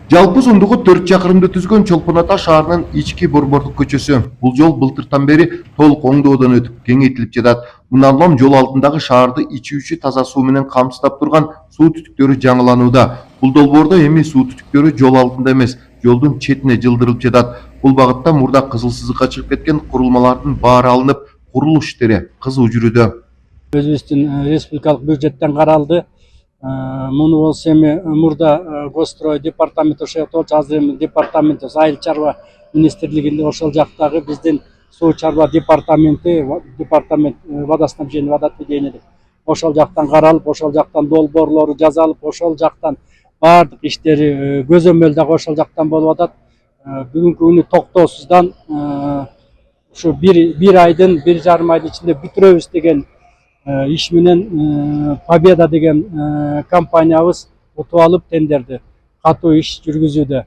Жалпы ұзындығы 4 шақырымды түзген Чолпон Ата шаарынын ички борбордук көчөсү. Бул жол былтыртан бери толук оңдоодон өтүп, кеңейтилип жатат. Мындан улам жол алдындагы шаарды ичүүчү таза суу менен камсыздап турган суу түтүктөрү жаңыланууда. Бул долбоордо эми суу түтүктөрү жол алдында эмес, жолдун четине жылдырылып жатат. Бул багытта мурда кызыл сызыкка чыгып кеткен курулмалардын баары алынып, курулуш иштери кызуу жүрүүдө. Өзбекстин республикалык бюджеттен каралды. Муну болсо эми мурда Госстрой департаменти ошол болчу, азыр эми департамент Айыл чарба министрлигинде ошол жактагы биздин суу чарба департаменти, департамент водоснабжение, водоотведение деп ошол жактан каралып, ошол жактан долбоорлору жасалып, ошол жактан баардык иштери көзөмөл дагы ошол жактан болуп атат. Бүгүнкү күнү токтоосуздан ушу бир айдын, 1,5 айдын ичинде бүтүрөбүз деген иш менен Победа деген компаниябыз утуп алып тендерди катуу иш жүргүзүүдө.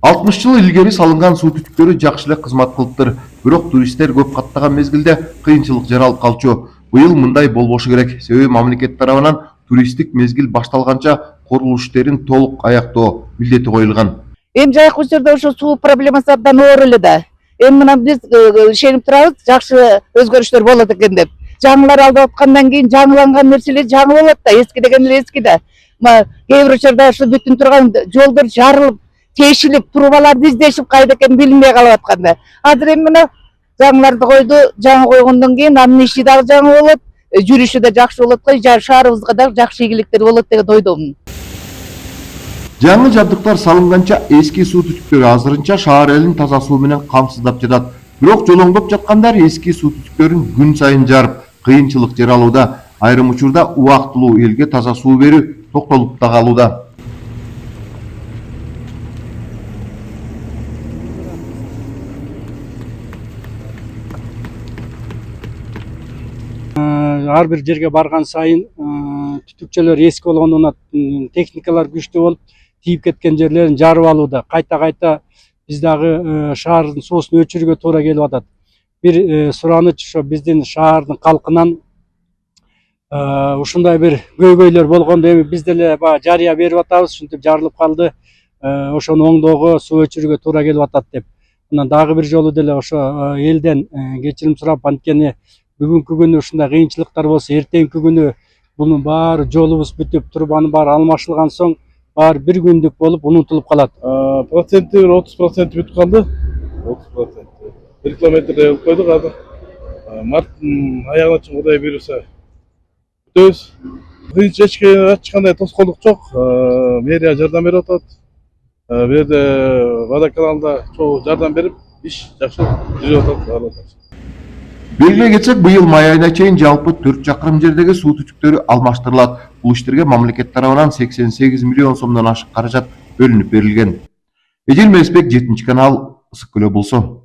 60 жыл илгери салынган суу түтүктөрү жакшы эле кызмат кылыптыр. Бирок туристтер көп каттаган мезгилде кыйынчылык жаралып калчу. Быйыл мындай болбошу керек. Себеби мамлекет тарабынан туристтик мезгил башталганча курулуш иштерин толук аяктоо милдети коюлган. Эми жайкы жерде ошо суу проблемасы абдан оор эле да. Эми мына биз ишенип турабыз, жакшы өзгөрүштөр болот экен деп. Жаңылар алып аткандан кийин жаңыланган нерселер жаңы болот да, эски деген эле эски да. Кээ бир учурда ушу бүтүн турган жолдор жарылып, тешилип, трубаларды издешип кайда экенин билинбей калып атканда. Азыр эми мына жаңыларды койду, жаңы койгондон кийин анын иши дагы жаңы болот, жүрүшү да жакшы болот го, шаарыбызга дагы жакшы ийгиликтер болот деген ойдомун. Жаңы жабдыктар салынганча эски суу түтүктөрү азырынча шаар элин таза суу менен камсыздап жатат. Бирок жолоңдоп жаткандар эски суу түтүктөрүн күн сайын жарып, кыйынчылык жаралууда. Айрым учурда убактылуу элге таза суу берүү токтолуп да калууда. Ар бир жерге барган сайын түтүкчөлөр эски болгондон техникалар күчтүү болуп, тийип кеткен жерлерин жарып алууда. Кайта биз дагы шаардын суусун өчүрүүгө туура келип атат. Бир сураныч ошо биздин шаардын калкынан ушундай бир көйгөйлөр болгондо эми биз деле баягы жарыя берип атабыз, ушинтип жарылып калды, ошону оңдоого, суу өчүрүүгө туура келип атат деп. Анан дагы бир жолу деле ошо элден кечирим сурап, анткени бүгүнкү күнү ушундай кыйынчылыктар болсо, эртеңки күнү бунун баары жолубуз бүтүп, трубанын баары алмашылган соң баары бир күндүк болуп унутулуп калат. Проценти 30% бүтүп калды. 30%. 1 километрдей болуп койдук азыр. Марттын аягына чейин Кудай буйруса бүтөбүз. Эч кандай тоскоолдук жок. Мэрия жардам берип атат. Бул жерде водоканалда чогуу жардам берип, иш жакшы жүрүп атат. Белгилей кетсек, быйыл май айына чейин жалпы 4 чакырым жердеги суу түтүктөрү алмаштырылат. Бул иштерге мамлекет тарабынан 88 миллион сомдон ашык каражат бөлүнүп берилген. Эжил Мелисбек, 7 канал, Ысык Көлөө болсо.